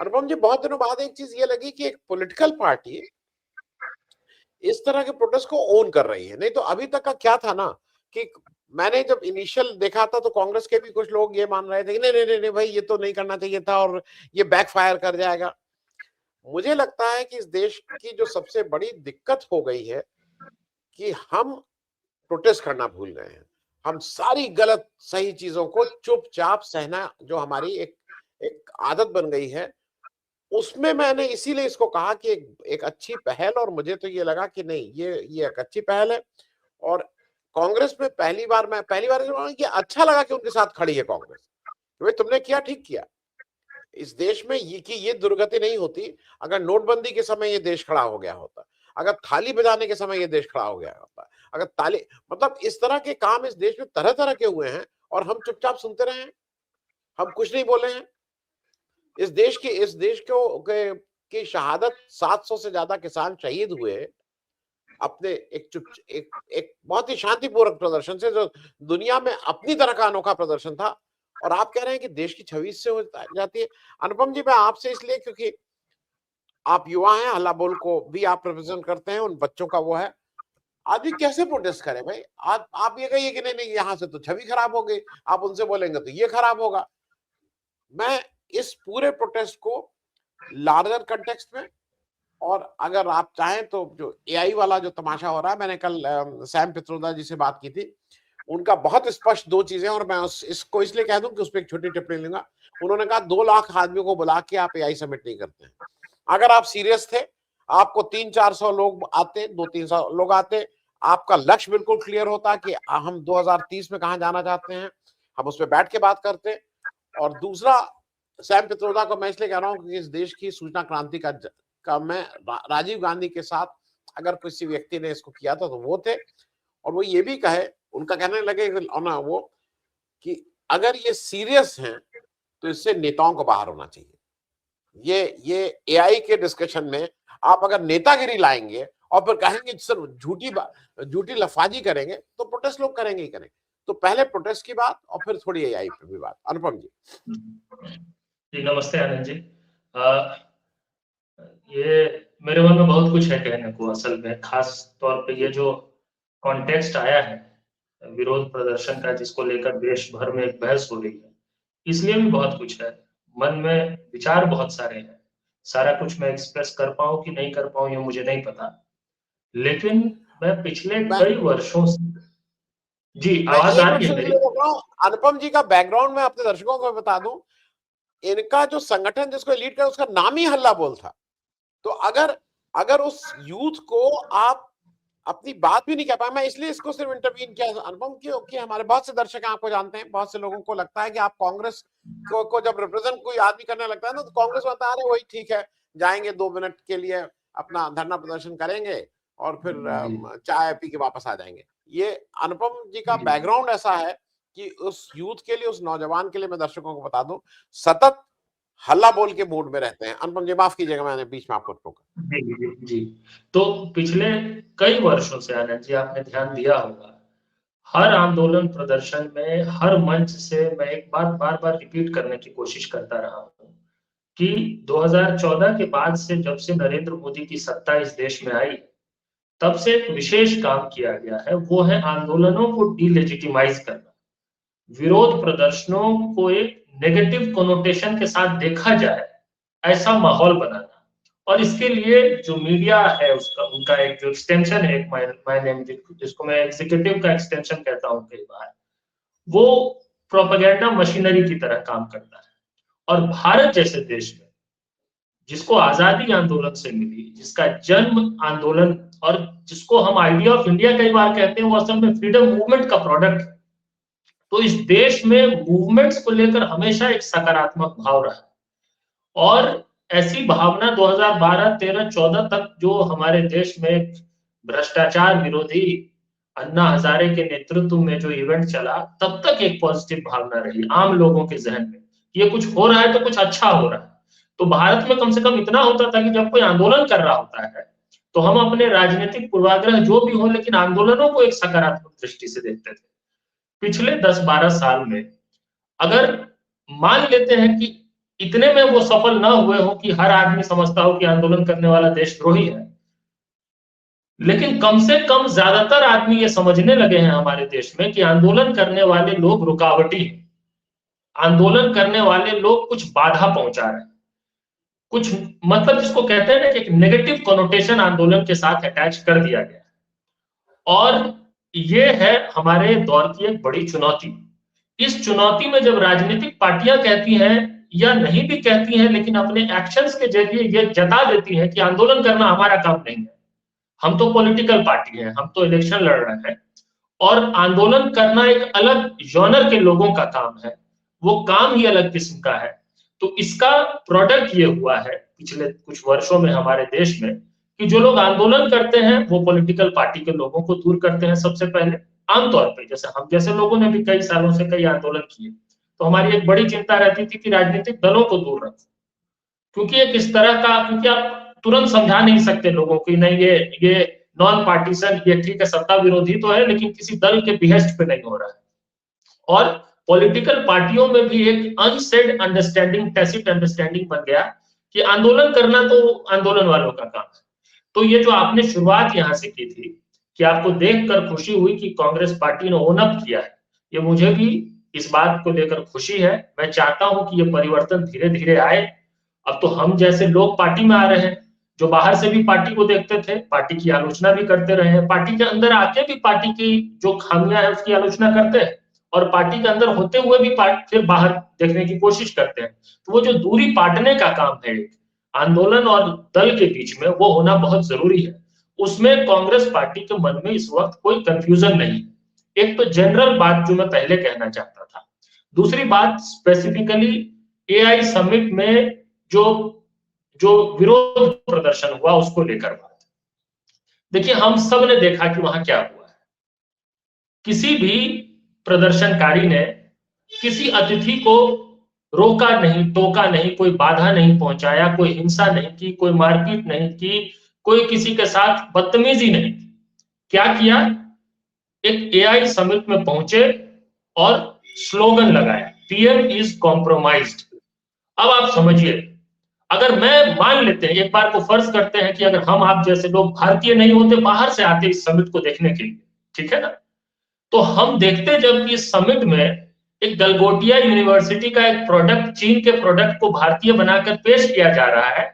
अनुपम जी, बहुत दिनों बाद एक चीज ये लगी कि एक पॉलिटिकल पार्टी इस तरह के प्रोटेस्ट को ओन कर रही है। नहीं तो अभी तक का क्या था ना कि मैंने जब इनिशियल देखा था तो कांग्रेस के भी कुछ लोग ये मान रहे थे कि नहीं नहीं नहीं नहीं भाई, ये तो नहीं करना चाहिए था और ये बैकफायर कर जाएगा। मुझे लगता है कि इस देश की जो सबसे बड़ी दिक्कत हो गई है कि हम प्रोटेस्ट करना भूल गए हैं। हम सारी गलत सही चीजों को चुपचाप सहना जो हमारी एक एक आदत बन गई है, उसमें मैंने इसीलिए इसको कहा कि एक अच्छी पहल, और मुझे तो ये लगा कि नहीं, ये एक अच्छी पहल है। और कांग्रेस में पहली बार कि अच्छा लगा कि उनके साथ खड़ी है कांग्रेस। भाई तुमने किया, ठीक किया। इस देश में ये दुर्गति नहीं होती अगर नोटबंदी के समय ये देश खड़ा हो गया होता, अगर थाली बजाने के समय ये देश खड़ा हो गया होता, अगर ताली, मतलब इस तरह के काम इस देश में तरह तरह के हुए हैं और हम चुपचाप सुनते रहे हैं, हम कुछ नहीं बोले हैं। इस देश की शहादत, 700 से ज्यादा किसान शहीद हुए अपने एक बहुत ही शांतिपूर्वक प्रदर्शन से, जो दुनिया में अपनी तरह का अनोखा प्रदर्शन था। और आप कह रहे हैं कि देश की छवि इससे हो जाती है। अनुपम जी, मैं आपसे इसलिए, क्योंकि आप युवा हैं, हल्ला बोल को भी आप रिप्रेजेंट करते हैं, उन बच्चों का वो है। आदमी कैसे प्रोटेस्ट करे भाई? आप ये कहिए कि नहीं नहीं, यहाँ से तो छवि खराब हो गई, आप उनसे बोलेंगे तो ये खराब होगा। मैं इस पूरे प्रोटेस्ट को लार्जर कंटेक्स्ट में, और अगर आप चाहें तो जो एआई वाला जो तमाशा हो रहा है, मैंने कल सैम पित्रोदा जी से बात की थी, उनका बहुत स्पष्ट दो चीजें, और मैं इसको इसलिए कह दूं कि उस पर एक छोटी टिप्पणी लूंगा। उन्होंने कहा 2 लाख आदमियों को बुला के आप एआई समिट नहीं करते हैं। अगर आप सीरियस थे, आपको 300-400 लोग आते, 200-300 लोग आते, आपका लक्ष्य बिल्कुल क्लियर होता कि हम 2030 में कहां जाना चाहते हैं, हम उस पर बैठ के बात करते। और दूसरा, सैम पित्रोदा को मैं इसलिए कह रहा हूं कि इस देश की सूचना क्रांति का मैं राजीव गांधी के साथ अगर किसी व्यक्ति ने इसको किया था तो वो थे। और वो ये भी कहे, उनका कहने लगे ना वो, कि अगर ये सीरियस हैं तो इससे नेताओं को बाहर होना चाहिए। ये एआई के डिस्कशन में आप अगर नेतागिरी लाएंगे और फिर कहेंगे सर झूठी लफाजी करेंगे, तो प्रोटेस्ट लोग करेंगे ही करेंगे। तो पहले प्रोटेस्ट की बात और फिर थोड़ी एआई पे भी बात। अनुपम जी। जी नमस्ते आनंद जी। ये मेरे मन में बहुत कुछ है कहने को, असल में खास तौर पे ये जो कॉन्टेक्स्ट आया है विरोध प्रदर्शन का, जिसको लेकर देश भर में एक बहस हो रही है, इसलिए भी बहुत कुछ है मन में, विचार बहुत सारे हैं। सारा कुछ मैं एक्सप्रेस कर पाऊं कि नहीं कर पाऊं ये मुझे नहीं पता, लेकिन मैं पिछले मैं कई वर्षों से। जी मैं आवाज एक आ मिनट रही है से मेरी? बोल रहा हूँ, अनुपम जी का बैकग्राउंड में अपने दर्शकों को बता दूं, इनका जो संगठन जिसको लीड कर, उसका नाम ही हल्ला बोल था। तो अगर अगर उस यूथ को आप अपनी बात भी नहीं कह पाए, मैं इसलिए इसको सिर्फ इंटरवीन किया अनुपम, क्योंकि हमारे बहुत से दर्शक आपको जानते हैं, बहुत से लोगों को लगता है कि आप कांग्रेस को जब रिप्रेजेंट कोई आदमी करने लगता है ना, तो कांग्रेस में बता रहे वही ठीक है, जाएंगे 2 मिनट के लिए अपना धरना प्रदर्शन करेंगे और फिर जी चाय पी के वापस आ जाएंगे। ये अनुपम जी का जी बैकग्राउंड ऐसा है कि उस यूथ के लिए, उस नौजवान के लिए, मैं दर्शकों को बता दूं, सतत हल्ला बोल के मूड में रहते हैं। अनुपम जी माफ कीजिएगा, मैंने बीच में आपको टोका। जी जी जी। तो पिछले कई वर्षों से आनंद जी आपने ध्यान दिया होगा, हर आंदोलन प्रदर्शन में, हर मंच से मैं एक बात बार बार रिपीट करने की कोशिश करता रहा हूँ कि 2014 के बाद से, जब से नरेंद्र मोदी की सत्ता इस देश में आई, तब से एक विशेष काम किया गया है, वो है आंदोलनों को डीलेजिटिमाइज करना, विरोध प्रदर्शनों को एक नेगेटिव कोनोटेशन के साथ देखा जाए, ऐसा माहौल बनाना। और इसके लिए जो मीडिया है, उसका उनका एक जो एक्सटेंशन है, एक माय नेम, जिसको मैं एग्जीक्यूटिव का एक्सटेंशन कहता हूँ कई बार, वो प्रोपेगेंडा मशीनरी की तरह काम करता है। और भारत जैसे देश में, जिसको आजादी आंदोलन से मिली, जिसका जन्म आंदोलन, और जिसको हम आइडिया ऑफ इंडिया कई बार कहते हैं, वो असल में फ्रीडम मूवमेंट का प्रोडक्ट है। तो इस देश में मूवमेंट्स को लेकर हमेशा एक सकारात्मक भाव रहा, और ऐसी भावना 2012, 13, 14 तक जो हमारे देश में भ्रष्टाचार विरोधी अन्ना हजारे के नेतृत्व में जो इवेंट चला, तब तक एक पॉजिटिव भावना रही आम लोगों के जहन में, ये कुछ हो रहा है तो कुछ अच्छा हो रहा है। तो भारत में कम से कम इतना होता था कि जब कोई आंदोलन कर रहा होता है तो हम अपने राजनीतिक पूर्वाग्रह जो भी हो, लेकिन आंदोलनों को एक सकारात्मक दृष्टि से देखते थे। पिछले 10-12 साल में अगर मान लेते हैं कि इतने में वो सफल ना हुए हो कि हर आदमी समझता हो कि आंदोलन करने वाला देशद्रोही है, लेकिन कम से कम ज्यादातर आदमी ये समझने लगे हैं हमारे देश में कि आंदोलन करने वाले लोग रुकावटी हैं, आंदोलन करने वाले लोग कुछ बाधा पहुंचा रहे हैं, कुछ मतलब जिसको कहते हैं ना कि एक नेगेटिव कॉनोटेशन आंदोलन के साथ अटैच कर दिया गया। और ये है हमारे दौर की एक बड़ी चुनौती। इस चुनौती में जब राजनीतिक पार्टियां कहती हैं या नहीं भी कहती हैं, लेकिन अपने एक्शंस के जरिए ये जता देती हैं कि आंदोलन करना हमारा काम नहीं है, हम तो पॉलिटिकल पार्टी हैं, हम तो इलेक्शन लड़ रहे हैं, और आंदोलन करना एक अलग जॉनर के लोगों का काम है, वो काम ही अलग किस्म का है। तो इसका प्रोडक्ट ये हुआ है पिछले कुछ वर्षों में हमारे देश में कि जो लोग आंदोलन करते हैं वो पॉलिटिकल पार्टी के लोगों को दूर करते हैं सबसे पहले। आमतौर पे जैसे हम जैसे लोगों ने भी कई सालों से कई आंदोलन किए, तो हमारी एक बड़ी चिंता रहती थी कि राजनीतिक दलों को दूर रखो, क्योंकि एक इस तरह का, क्योंकि आप तुरंत समझा नहीं सकते लोगों को नहीं ये नॉन पार्टीसन, ये ठीक है सत्ता विरोधी तो है लेकिन किसी दल के बिहेस्ट पे नहीं हो रहा है। और पॉलिटिकल पार्टियों में भी एक अनसेड अंडरस्टैंडिंग, टैसिट अंडरस्टैंडिंग बन गया कि आंदोलन करना तो आंदोलन वालों का काम है। तो ये जो आपने शुरुआत यहां से की थी कि आपको देखकर खुशी हुई कि कांग्रेस पार्टी ने ओन अप किया है, ये मुझे भी इस बात को लेकर खुशी है। मैं चाहता हूं कि ये परिवर्तन धीरे धीरे आए। अब तो हम जैसे लोग पार्टी में आ रहे हैं, जो बाहर से भी पार्टी को देखते थे, पार्टी की आलोचना भी करते रहे हैं, पार्टी के अंदर आके भी पार्टी की जो खामियां है उसकी आलोचना करते हैं, और पार्टी के अंदर होते हुए भी फिर बाहर देखने की कोशिश करते हैं। तो वो जो दूरी पाटने का काम है आंदोलन और दल के बीच में, वो होना बहुत जरूरी है। उसमें कांग्रेस पार्टी के मन में इस वक्त कोई कंफ्यूजन नहीं। एक तो जनरल बात जो मैं पहले कहना चाहता था, दूसरी बात स्पेसिफिकली एआई समिट में जो जो विरोध प्रदर्शन हुआ उसको लेकर बात। देखिए हम सब ने देखा कि वहां क्या हुआ है। किसी भी प्रदर्शनकारी ने किसी अतिथि को रोका नहीं, टोका नहीं, कोई बाधा नहीं पहुंचाया, कोई हिंसा नहीं की, कोई मारपीट नहीं की, कोई किसी के साथ बदतमीजी नहीं की। क्या किया? एक एआई समिट में पहुंचे और स्लोगन लगाया, पीएम इज कॉम्प्रोमाइज्ड। अब आप समझिए, अगर मैं मान लेते हैं, एक बार को फर्ज करते हैं कि अगर हम आप जैसे लोग भारतीय नहीं होते, बाहर से आते इस समिट को देखने के लिए, ठीक है ना, तो हम देखते जब कि इस समिट में एक गलगोटिया यूनिवर्सिटी का एक प्रोडक्ट, चीन के प्रोडक्ट को भारतीय बनाकर पेश किया जा रहा है,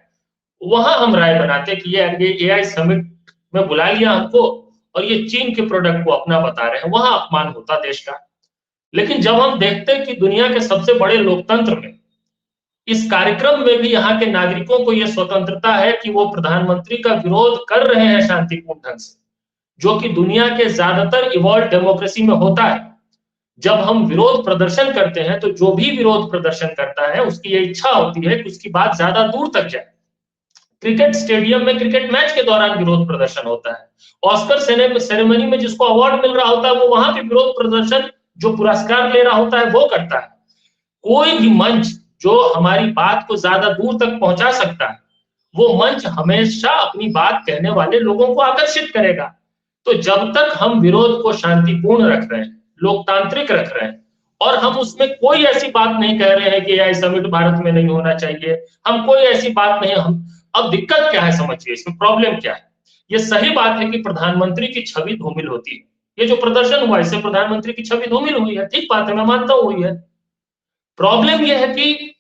वहां हम राय बनाते कि ये एआई समिट में बुला लिया हमको और ये चीन के प्रोडक्ट को अपना बता रहे हैं, वहां अपमान होता देश का। लेकिन जब हम देखते कि दुनिया के सबसे बड़े लोकतंत्र में, इस कार्यक्रम में भी यहाँ के नागरिकों को यह स्वतंत्रता है कि वो प्रधानमंत्री का विरोध कर रहे हैं शांतिपूर्ण ढंग से, जो कि दुनिया के ज्यादातर इवॉल्व डेमोक्रेसी में होता है। जब हम विरोध प्रदर्शन करते हैं तो जो भी विरोध प्रदर्शन करता है उसकी ये इच्छा होती है कि उसकी बात ज्यादा दूर तक जाए। क्रिकेट स्टेडियम में क्रिकेट मैच के दौरान विरोध प्रदर्शन होता है, ऑस्कर सेरेमनी में जिसको अवार्ड मिल रहा होता है वो वहां पे विरोध प्रदर्शन, जो पुरस्कार ले रहा होता है वो करता है। कोई भी मंच जो हमारी बात को ज्यादा दूर तक पहुंचा सकता है, वो मंच हमेशा अपनी बात कहने वाले लोगों को आकर्षित करेगा। तो जब तक हम विरोध को शांतिपूर्ण रख रहे हैं, लोकतांत्रिक रख रहे हैं, और हम उसमें कोई ऐसी बात नहीं कह रहे हैं कि एआई समिट भारत में नहीं होना चाहिए, हम कोई ऐसी बात नहीं, हम अब दिक्कत क्या है समझिए, इसमें प्रॉब्लम क्या है। ये सही बात है कि प्रधानमंत्री की छवि धूमिल होती है, ये जो प्रदर्शन हुआ इससे प्रधानमंत्री की छवि धूमिल हुई है, ठीक बात है, मैं मानता हूं हुई है। प्रॉब्लम यह है कि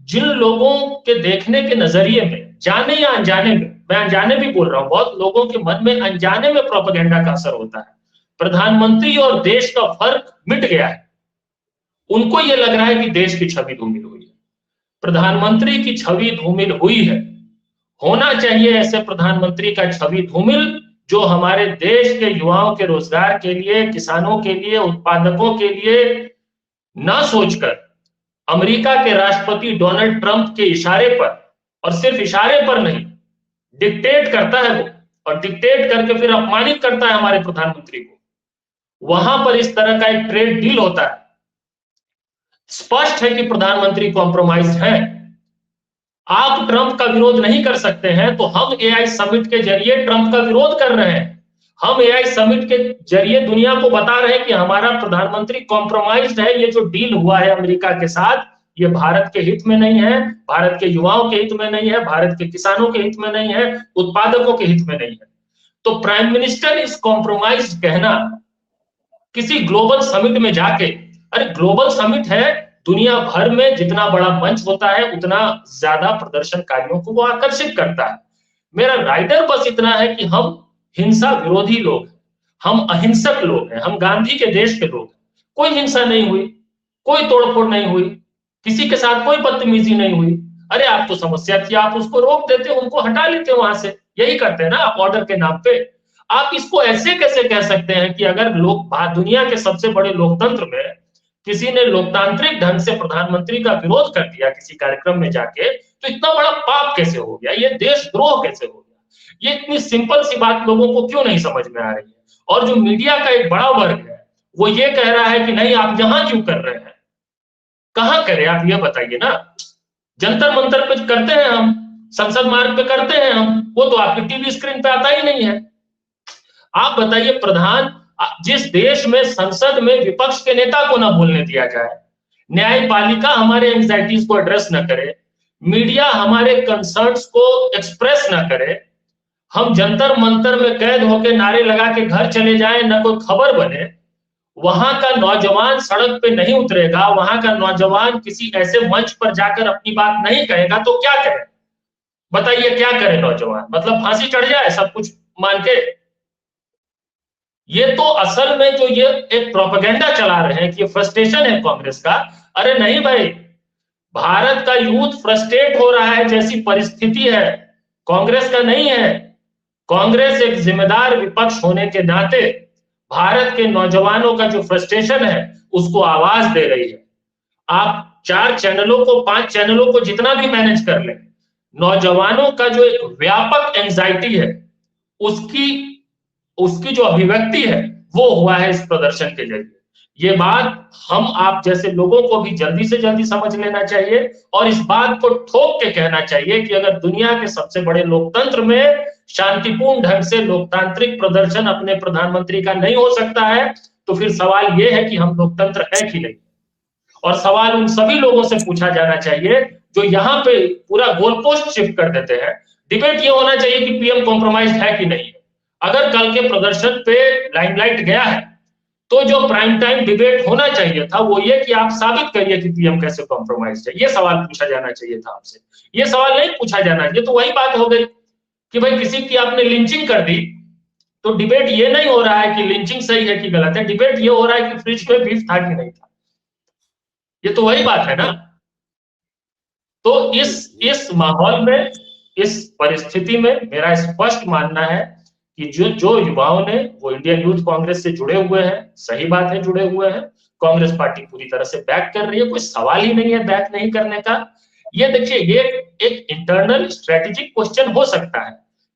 जिन लोगों के देखने के नजरिए में, जाने या अनजाने में, मैं अनजाने भी बोल रहा हूं, बहुत लोगों के मन में अनजाने में प्रोपेगेंडा का असर होता है। प्रधानमंत्री और देश का फर्क मिट गया है, उनको यह लग रहा है कि देश की छवि धूमिल हुई है, प्रधानमंत्री की छवि धूमिल हुई है। होना चाहिए ऐसे प्रधानमंत्री का छवि धूमिल जो हमारे देश के युवाओं के रोजगार के लिए, किसानों के लिए, उत्पादकों के लिए ना सोचकर अमेरिका के राष्ट्रपति डोनाल्ड ट्रंप के इशारे पर, और सिर्फ इशारे पर नहीं, डिक्टेट करता है वो, और डिक्टेट करके फिर अपमानित करता है हमारे प्रधानमंत्री को। वहां पर इस तरह का एक ट्रेड डील होता है। स्पष्ट है कि प्रधानमंत्री कॉम्प्रोमाइज है। आप ट्रंप का विरोध नहीं कर सकते हैं तो हम एआई समिट के जरिए ट्रंप का विरोध कर रहे हैं। हम एआई समिट के जरिए दुनिया को बता रहे हैं कि हमारा प्रधानमंत्री कॉम्प्रोमाइज्ड है, ये जो डील हुआ है अमेरिका के साथ ये भारत के हित में नहीं है, भारत के युवाओं के हित में नहीं है, भारत के किसानों के हित में नहीं है, उत्पादकों के हित में नहीं है। तो प्राइम मिनिस्टर इज कॉम्प्रोमाइज कहना किसी ग्लोबल समिट में जाके, अरे ग्लोबल समिट है, दुनिया भर में जितना बड़ा मंच होता है उतना ज्यादा प्रदर्शनकारियों को वो आकर्षित करता है। मेरा राइडर बस इतना है कि हम हिंसा विरोधी लोग हैं, हम अहिंसक लोग हैं, हम गांधी के देश के लोग हैं। कोई हिंसा नहीं हुई, कोई तोड़फोड़ नहीं हुई, किसी के साथ कोई बदतमीजी नहीं हुई। अरे आप तो समस्या थी, आप उसको रोक देते, उनको हटा लेते वहां से, यही करते हैं ना आप ऑर्डर के नाम पे। आप इसको ऐसे कैसे कह सकते हैं कि अगर लोग दुनिया के सबसे बड़े लोकतंत्र में किसी ने लोकतांत्रिक ढंग से प्रधानमंत्री का विरोध कर दिया किसी कार्यक्रम में जाके, तो इतना बड़ा पाप कैसे हो गया, ये देशद्रोह कैसे हो गया? ये इतनी सिंपल सी बात लोगों को क्यों नहीं समझ में आ रही है? और जो मीडिया का एक बड़ा वर्ग है वो ये कह रहा है कि नहीं आप यहां क्यों कर रहे हैं, कहां करें आप ये बताइए ना। जंतर मंतर पे करते हैं हम, संसद मार्ग पे करते हैं हम, वो तो आपकी टीवी स्क्रीन पे आता ही नहीं है। आप बताइए जिस देश में संसद में विपक्ष के नेता को ना बोलने दिया जाए, न्यायपालिका हमारे एंजाइटीज को एड्रेस ना करे, मीडिया हमारे कंसर्न्स को एक्सप्रेस ना करे, हम जंतर मंतर में कैद होकर नारे लगा के घर चले जाएं, ना कोई खबर बने, वहां का नौजवान सड़क पे नहीं उतरेगा, वहां का नौजवान किसी ऐसे मंच पर जाकर अपनी बात नहीं कहेगा, तो क्या करे? बताइए क्या करे नौजवान? मतलब फांसी चढ़ जाए सब कुछ मान के? ये तो असल में जो ये एक प्रोपेगेंडा चला रहे हैं कि ये फ्रस्ट्रेशन है कांग्रेस का। अरे नहीं भाई, भारत का यूथ फ्रस्ट्रेट हो रहा है जैसी परिस्थिति है, कांग्रेस का नहीं है। कांग्रेस एक जिम्मेदार विपक्ष होने के नाते भारत के नौजवानों का जो फ्रस्ट्रेशन है उसको आवाज दे रही है। आप 4 चैनलों को 5 चैनलों को जितना भी मैनेज कर लें, नौजवानों का जो एक व्यापक एंजाइटी है उसकी उसकी जो अभिव्यक्ति है वो हुआ है इस प्रदर्शन के जरिए। ये बात हम आप जैसे लोगों को भी जल्दी से जल्दी समझ लेना चाहिए और इस बात को ठोक के कहना चाहिए कि अगर दुनिया के सबसे बड़े लोकतंत्र में शांतिपूर्ण ढंग से लोकतांत्रिक प्रदर्शन अपने प्रधानमंत्री का नहीं हो सकता है, तो फिर सवाल ये है कि हम लोकतंत्र है कि नहीं। और सवाल उन सभी लोगों से पूछा जाना चाहिए जो यहाँ पे पूरा गोलपोस्ट शिफ्ट कर देते हैं। डिबेट ये होना चाहिए कि पीएम कॉम्प्रोमाइज है कि नहीं। अगर कल के प्रदर्शन पे लाइमलाइट गया है तो जो प्राइम टाइम डिबेट होना चाहिए था वो ये कि आप साबित करिए कि पीएम कैसे कॉम्प्रोमाइज है। ये सवाल पूछा जाना चाहिए था आपसे, ये सवाल नहीं पूछा जाना चाहिए। तो वही बात हो गई कि भाई किसी की आपने लिंचिंग कर दी, तो डिबेट ये नहीं हो रहा है कि लिंचिंग सही है कि गलत है, डिबेट ये हो रहा है कि फ्रिज में बीफ था कि नहीं था। ये तो वही बात है ना। तो इस माहौल में, इस परिस्थिति में मेरा स्पष्ट मानना है कि जो युवाओं ने वो इंडियन यूथ कांग्रेस से जुड़े हुए हैं, सही बात है जुड़े हुए हैं, कांग्रेस पार्टी पूरी तरह से बैक कर रही है, कोई सवाल ही नहीं है बैक नहीं करने का। ये देखिए ये एक इंटरनल स्ट्रेटेजिक क्वेश्चन हो सकता है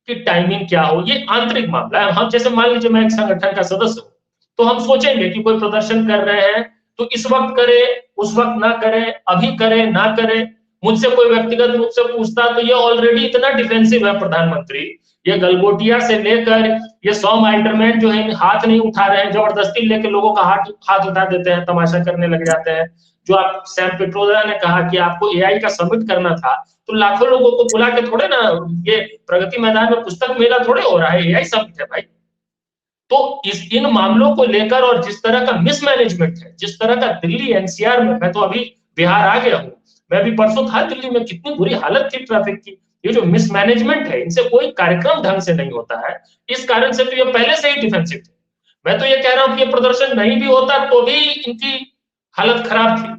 कि टाइमिंग क्या हो, ये आंतरिक मामला है। हम जैसे मान लीजिए मैं एक संगठन का सदस्य हूं, तो हम सोचेंगे कि कोई प्रदर्शन कर रहे हैं तो इस वक्त करे, उस वक्त ना करे, अभी करे ना करे। मुझसे कोई व्यक्तिगत रूप से पूछता तो ये ऑलरेडी इतना डिफेंसिव है प्रधानमंत्री, ये गलगोटिया से लेकर ये सॉम आइल्डरमैन जो है हाथ नहीं उठा रहे हैं, जबरदस्ती लेकर लोगों का हाथ उठा देते हैं, तमाशा करने लग जाते हैं। जो आप सैम पिट्रोदा ने कहा कि आपको एआई का सबमिट करना था, तो लाखों लोगों को बुला के थोड़े ना, ये प्रगति मैदान में पुस्तक मेला थोड़े हो रहा है, एआई सबमिट है भाई। तो इन मामलों को लेकर और जिस तरह का मिसमैनेजमेंट है, जिस तरह का दिल्ली एनसीआर में, मैं तो अभी बिहार आ गया हूं, मैं अभी परसों था दिल्ली में, कितनी बुरी हालत थी ट्रैफिक की। ये जो मिसमैनेजमेंट है, इनसे कोई कार्यक्रम ढंग से नहीं होता है, इस कारण से तो ये पहले से ही डिफेंसिव थे। मैं तो ये कह रहा हूं कि ये प्रदर्शन नहीं भी होता तो भी इनकी हालत खराब थी।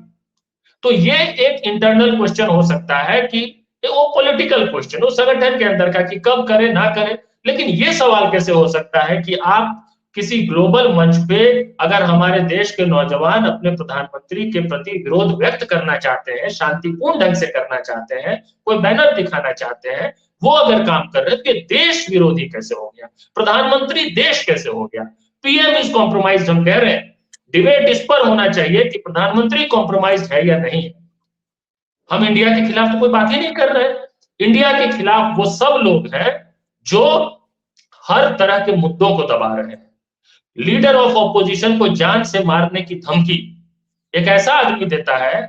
तो ये एक इंटरनल क्वेश्चन हो सकता है कि वो पॉलिटिकल क्वेश्चन वो संगठन के अंदर का कि कब करे ना करे। लेकिन ये सवाल कैसे हो सकता है कि आप किसी ग्लोबल मंच पे अगर हमारे देश के नौजवान अपने प्रधानमंत्री के प्रति विरोध व्यक्त करना चाहते हैं, शांतिपूर्ण ढंग से करना चाहते हैं, कोई बैनर दिखाना चाहते हैं, वो अगर काम कर रहे हैं तो ये देश विरोधी कैसे हो गया, प्रधानमंत्री देश कैसे हो गया? पीएम इज कॉम्प्रोमाइज हम कह रहे हैं, डिबेट इस पर होना चाहिए कि प्रधानमंत्री कॉम्प्रोमाइज है या नहीं। हम इंडिया के खिलाफ तो कोई बात ही नहीं कर रहे। इंडिया के खिलाफ वो सब लोग हैं जो हर तरह के मुद्दों को दबा रहे हैं। लीडर ऑफ ऑपोजिशन को जान से मारने की धमकी एक ऐसा आदमी देता है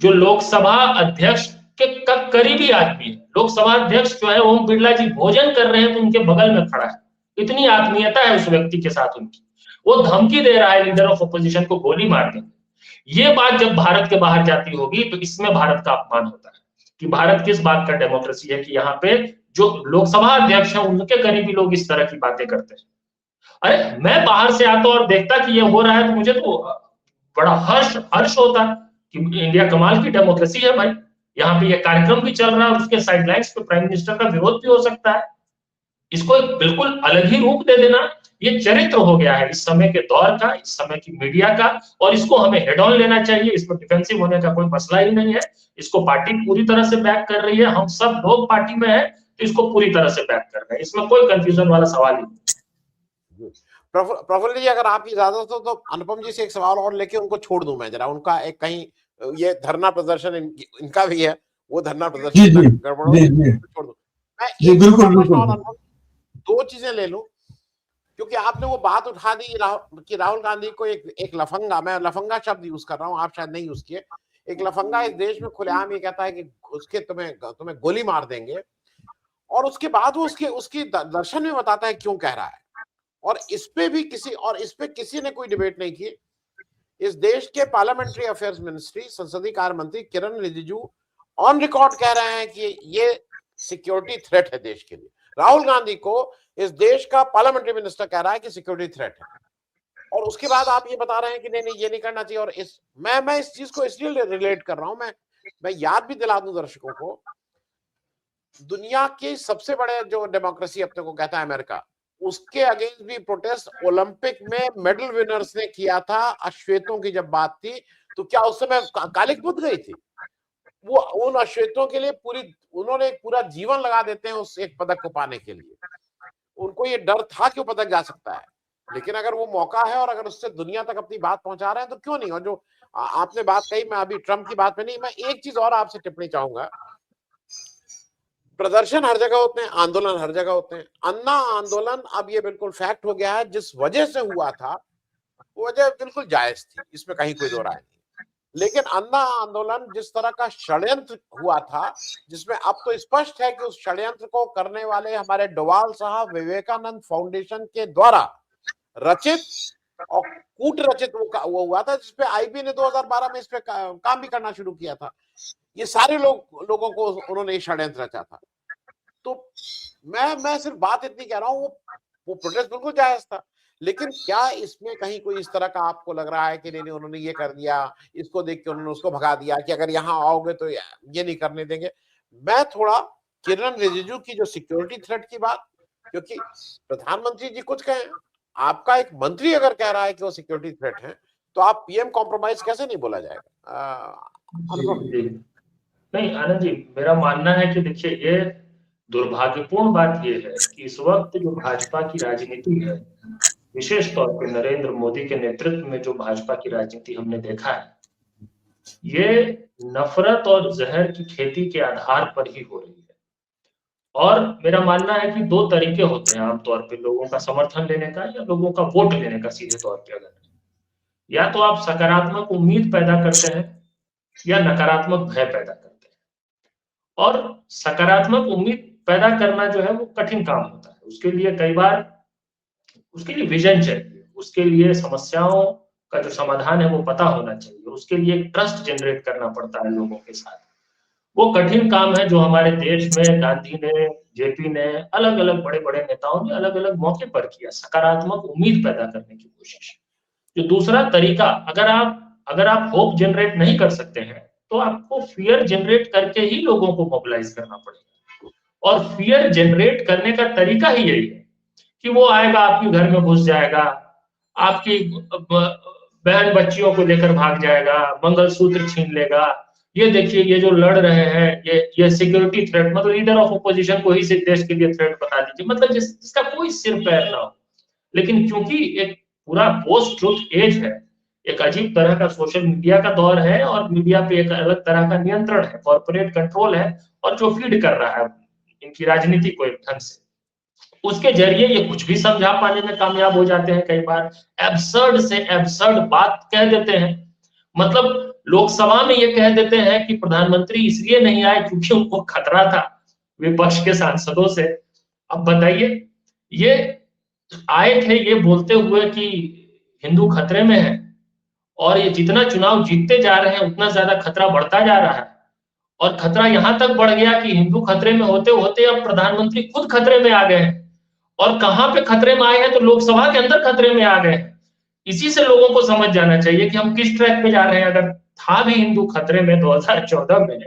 जो लोकसभा अध्यक्ष के करीबी आदमी है। लोकसभा अध्यक्ष जो है ओम बिरला जी भोजन कर रहे हैं तो उनके बगल में खड़ा है, इतनी आत्मीयता है उस व्यक्ति के साथ उनकी। वो धमकी दे रहा है लीडर ऑफ अपोजिशन को गोली मार देंगे। ये बात जब भारत के बाहर जाती होगी तो इसमें भारत का अपमान होता है कि भारत किस बात का डेमोक्रेसी है कि यहाँ पे जो लोकसभा अध्यक्ष है उनके करीबी लोग इस तरह की बातें करते हैं। अरे मैं बाहर से आता और देखता कि ये हो रहा है तो मुझे तो बड़ा हर्ष होता कि इंडिया कमाल की डेमोक्रेसी है भाई, यहाँ पे ये कार्यक्रम भी चल रहा है, उसके साइडलाइंस पे प्राइम मिनिस्टर का विरोध भी हो सकता है। इसको एक बिल्कुल अलग ही रूप दे देना ये चरित्र हो गया है इस समय के दौर का, इस समय की मीडिया का, और इसको हमें हेड ऑन लेना चाहिए। इसमें डिफेंसिव होने का कोई मसला ही नहीं है। इसको पार्टी पूरी तरह से बैक कर रही है, हम सब लोग पार्टी में है तो इसको पूरी तरह से बैक कर रहे हैं, इसमें कोई कंफ्यूजन वाला सवाल ही नहीं। प्रफुल्ल जी, अगर आप इजाजत हो तो अनुपम जी से एक सवाल और लेके उनको छोड़ दूं मैं जरा, उनका एक कहीं ये धरना प्रदर्शन इनका भी है, वो धरना प्रदर्शन गड़बड़ छोड़ दूं मैं। बिल्कुल दो चीजें ले लूं, क्योंकि आपने वो बात उठा दी कि राहुल गांधी को एक लफंगा, मैं लफंगा शब्द यूज कर रहा हूं, आप शायद नहीं यूज किए, एक लफंगा इस देश में खुलेआम ये कहता है कि उसके तुम्हें गोली मार देंगे, और उसके बाद वो उसकी दर्शन में बताता है क्यों कह रहा है। और इस पे किसी ने कोई डिबेट नहीं की। इस देश के पार्लियामेंट्री अफेयर्स मिनिस्ट्री, संसदीय कार्य मंत्री किरण रिजिजू ऑन रिकॉर्ड कह रहे हैं कि ये सिक्योरिटी थ्रेट है देश के लिए। राहुल गांधी को इस देश का पार्लियामेंट्री मिनिस्टर कह रहा है कि सिक्योरिटी थ्रेट है, और उसके बाद आप ये बता रहे हैं कि नहीं ये नहीं करना चाहिए। और मैं इस चीज को इसलिए रिलेट कर रहा हूं, मैं याद भी दिला दूं दर्शकों को, दुनिया के सबसे बड़े जो डेमोक्रेसी अपने को कहता है अमेरिका, उसके अगेंस्ट भी प्रोटेस्ट ओलंपिक में मेडल विनर्स ने किया था। अश्वेतों की जब बात थी तो क्या उस समय कालिक बुझ गई थी? वो उन अश्वेतों के लिए उन्होंने एक पूरा जीवन लगा देते हैं उस एक पदक को पाने के लिए। उनको ये डर था कि वो पदक जा सकता है, लेकिन अगर वो मौका है और अगर उससे दुनिया तक अपनी बात पहुंचा रहे हैं तो क्यों नहीं। और जो आपने बात कही, मैं अभी ट्रम्प की बात में नहीं, मैं एक चीज और आपसे टिप्पणी चाहूंगा। प्रदर्शन हर जगह होते हैं, आंदोलन हर जगह होते हैं। अन्ना आंदोलन अब ये बिल्कुल फैक्ट हो गया है, जिस वजह से हुआ था वो वजह बिल्कुल जायज थी, इसमें कहीं कोई दो राय नहीं। लेकिन अन्ना आंदोलन जिस तरह का षड्यंत्र हुआ था, जिसमें अब तो स्पष्ट है कि उस षड्यंत्र को करने वाले हमारे डोवाल साहब विवेकानंद फाउंडेशन के द्वारा रचित और कूट रचित वो हुआ था, जिसपे आईबी ने 2012 में इस पे काम भी करना शुरू किया था। ये सारे लोगों को उन्होंने षड्यंत्र रचा था। तो मैं सिर्फ बात इतनी कह रहा हूँ, वो प्रोटेस्ट बिल्कुल जायज था, लेकिन क्या इसमें कहीं कोई इस तरह का आपको लग रहा है कि नहीं उन्होंने ये कर दिया, इसको देख के उन्होंने उसको भगा दिया, कि अगर यहाँ आओगे तो ये नहीं करने देंगे? मैं थोड़ा किरण रिजिजू की जो सिक्योरिटी थ्रेट की बात, क्योंकि प्रधानमंत्री जी कुछ कहें, आपका एक मंत्री अगर कह रहा है कि वो सिक्योरिटी थ्रेट है, तो आप पीएम कॉम्प्रोमाइज कैसे नहीं बोला जाएगा? नहीं आनंद जी, मेरा मानना है कि देखिए ये दुर्भाग्यपूर्ण बात यह है कि इस वक्त जो भाजपा की राजनीति है, विशेष तौर पर नरेंद्र मोदी के नेतृत्व में जो भाजपा की राजनीति हमने देखा है, ये नफरत और जहर की खेती के आधार पर ही हो रही है। और मेरा मानना है कि दो तरीके होते हैं आमतौर पे लोगों का समर्थन लेने का या लोगों का वोट लेने का। सीधे तौर पे अगर या तो आप सकारात्मक उम्मीद पैदा करते हैं या नकारात्मक भय पैदा करते हैं। और सकारात्मक उम्मीद पैदा करना जो है वो कठिन काम होता है। उसके लिए कई बार उसके लिए विजन चाहिए, उसके लिए समस्याओं का जो समाधान है वो पता होना चाहिए, उसके लिए ट्रस्ट जनरेट करना पड़ता है लोगों के साथ। वो कठिन काम है जो हमारे देश में गांधी ने, जेपी ने, अलग अलग बड़े बड़े नेताओं ने अलग अलग मौके पर किया, सकारात्मक उम्मीद पैदा करने की कोशिश। जो दूसरा तरीका, अगर आप होप जनरेट नहीं कर सकते हैं तो आपको फियर जनरेट करके ही लोगों को मोबिलाइज करना पड़ेगा। और फियर जनरेट करने का तरीका ही यही है कि वो आएगा, आपके घर में घुस जाएगा, आपकी बहन बच्चियों को लेकर भाग जाएगा, मंगलसूत्र छीन लेगा। ये देखिए, ये जो लड़ रहे हैं, ये सिक्योरिटी थ्रेट, मतलब लीडर ऑफ अपोजिशन को ही देश के लिए थ्रेट बता दीजिए, मतलब जिसका कोई सिर पैर ना हो। लेकिन क्योंकि एक पूरा पोस्ट ट्रुथ एज है, एक अजीब तरह का सोशल मीडिया का दौर है और मीडिया पे एक अलग तरह का नियंत्रण है, कॉर्पोरेट कंट्रोल है, और जो फीड कर रहा है इनकी राजनीति को एक ढंग से, उसके जरिए ये कुछ भी समझा पाने में कामयाब हो जाते हैं। कई बार एब्सर्ड से एब्सर्ड बात कह देते हैं। मतलब लोकसभा में ये कह देते हैं कि प्रधानमंत्री इसलिए नहीं आए क्योंकि उनको खतरा था विपक्ष के सांसदों से। अब बताइए, ये आए थे ये बोलते हुए कि हिंदू खतरे में है, और ये जितना चुनाव जीतते जा रहे हैं उतना ज्यादा खतरा बढ़ता जा रहा है। और खतरा यहां तक बढ़ गया कि हिंदू खतरे में होते होते अब प्रधानमंत्री खुद खतरे में आ गए हैं। और कहां पे खतरे में आए हैं, तो लोकसभा के अंदर खतरे में आ गए हैं। इसी से लोगों को समझ जाना चाहिए कि हम किस ट्रैक पे जा रहे हैं। अगर था भी हिंदू खतरे में 2014 में,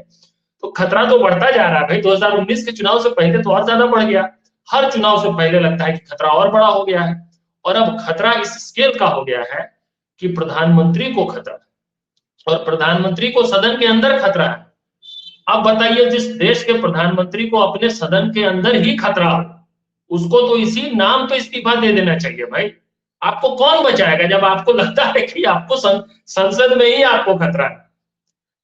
तो खतरा तो बढ़ता जा रहा है भाई। 2019 के चुनाव से पहले तो और ज्यादा बढ़ गया। हर चुनाव से पहले लगता है कि खतरा और बड़ा हो गया है। और अब खतरा इस स्केल का हो गया है कि प्रधानमंत्री को खतरा है, और प्रधानमंत्री को सदन के अंदर खतरा है। अब बताइए, जिस देश के प्रधानमंत्री को अपने सदन के अंदर ही खतरा हो, उसको तो इसी नाम पे इस्तीफा दे देना चाहिए भाई। आपको कौन बचाएगा जब आपको लगता है कि आपको संसद में ही आपको खतरा है।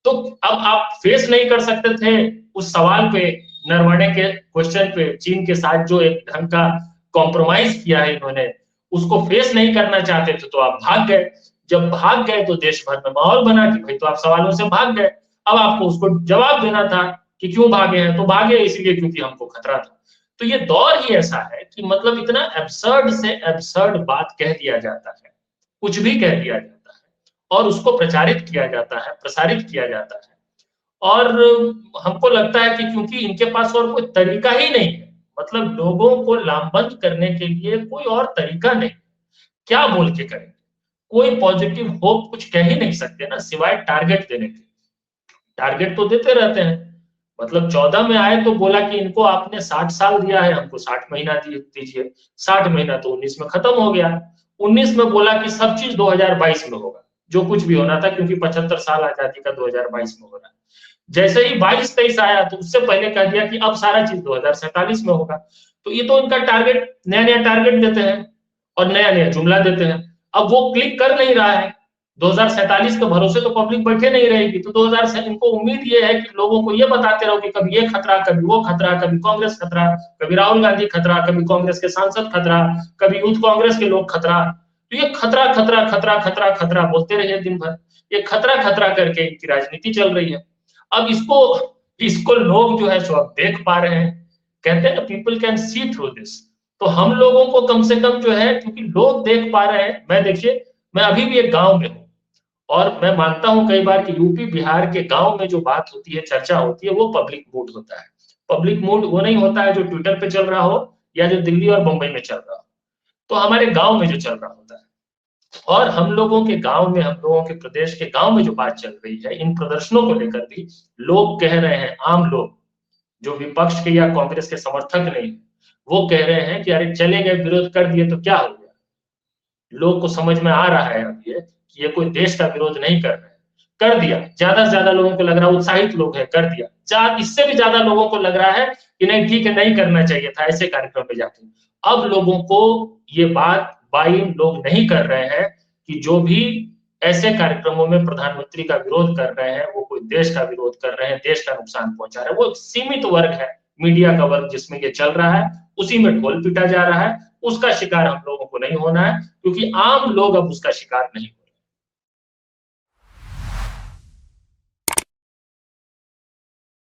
तो अब आप फेस नहीं कर सकते थे उस सवाल पे, नरवणे के क्वेश्चन पे, चीन के साथ जो एक ढंग का कॉम्प्रोमाइज किया है इन्होंने, उसको फेस नहीं करना चाहते थे तो आप भाग गए। जब भाग गए तो देश भर में माहौल बना कि भाई तो आप सवालों से भाग गए। अब आपको उसको जवाब देना था कि क्यों भागे हैं, तो भागे इसलिए क्योंकि हमको खतरा था। तो ये दौर ही ऐसा है कि मतलब इतना एब्सर्ड से एब्सर्ड बात कह दिया जाता है, कुछ भी कह दिया जाता है, और उसको प्रचारित किया जाता है, प्रसारित किया जाता है। और हमको लगता है कि क्योंकि इनके पास और कोई तरीका ही नहीं है, मतलब लोगों को लामबंद करने के लिए कोई और तरीका नहीं, क्या बोल के करेंगे। कोई पॉजिटिव होप कुछ कह ही नहीं सकते ना, सिवाय टारगेट देने के। टारगेट तो देते रहते हैं। मतलब 14 में आए तो बोला कि इनको आपने 60 साल दिया है, हमको 60 महीना दीजिए। 60 महीना तो 19 में खत्म हो गया। 19 में बोला कि सब चीज 2022 में होगा, जो कुछ भी होना था, क्योंकि 75 साल आजादी का 2022 में हो रहा है। जैसे ही 22-23 आया तो उससे पहले कह दिया कि अब सारा चीज 2047 में होगा। तो ये तो इनका टारगेट, नया नया टारगेट देते हैं और नया नया जुमला देते हैं। अब वो क्लिक कर नहीं रहा है। 2047 के भरोसे तो पब्लिक बैठे नहीं रहेगी। तो 2000 से इनको उम्मीद ये है कि लोगों को ये बताते रहो कि कभी ये खतरा, कभी वो खतरा, कभी कांग्रेस खतरा, कभी राहुल गांधी खतरा, कभी कांग्रेस के सांसद खतरा, कभी यूथ कांग्रेस के लोग खतरा। तो ये खतरा खतरा खतरा खतरा खतरा बोलते रहिए दिन भर। ये खतरा खतरा करके इनकी राजनीति चल रही है। अब इसको इसको लोग जो है सो अब देख पा रहे हैं। कहते हैं ना, people can see through this. तो हम लोगों को कम से कम जो है, क्योंकि लोग देख पा रहे हैं। मैं देखिए, मैं अभी भी एक गांव में हूँ, और मैं मानता हूं कई बार कि यूपी बिहार के गांव में जो बात होती है, चर्चा होती है, वो पब्लिक मूड होता है। पब्लिक मूड वो नहीं होता है जो ट्विटर पे चल रहा हो या जो दिल्ली और मुंबई में चल रहा हो। तो हमारे गांव में जो चल रहा होता है, और हम लोगों के गांव में, हम लोगों के प्रदेश के गांव में जो बात चल रही है, इन प्रदर्शनों को लेकर भी लोग कह रहे हैं, आम लोग जो विपक्ष के या कांग्रेस के समर्थक नहीं, वो कह रहे हैं कि अरे चले गए, विरोध कर दिए तो क्या हो गया। लोग को समझ में आ रहा है अब ये कि ये कोई देश का विरोध नहीं कर रहे हैं। कर दिया, ज्यादा से ज्यादा लोगों को लग रहा है, उत्साहित लोग हैं, कर दिया। इससे भी ज्यादा लोगों को लग रहा है कि नहीं ठीक है, नहीं करना चाहिए था ऐसे कार्यक्रम में जाके। अब लोगों को ये बात बाइन लोग नहीं कर रहे हैं कि जो भी ऐसे कार्यक्रमों में प्रधानमंत्री का विरोध कर रहे हैं, वो कोई देश का विरोध कर रहे हैं, देश का नुकसान पहुंचा रहे हैं। वो एक सीमित वर्ग है, मीडिया का वर्ग, जिसमें ये चल रहा है, उसी में ढोल पीटा जा रहा है। उसका शिकार हम लोगों को नहीं होना है, क्योंकि आम लोग अब उसका शिकार नहीं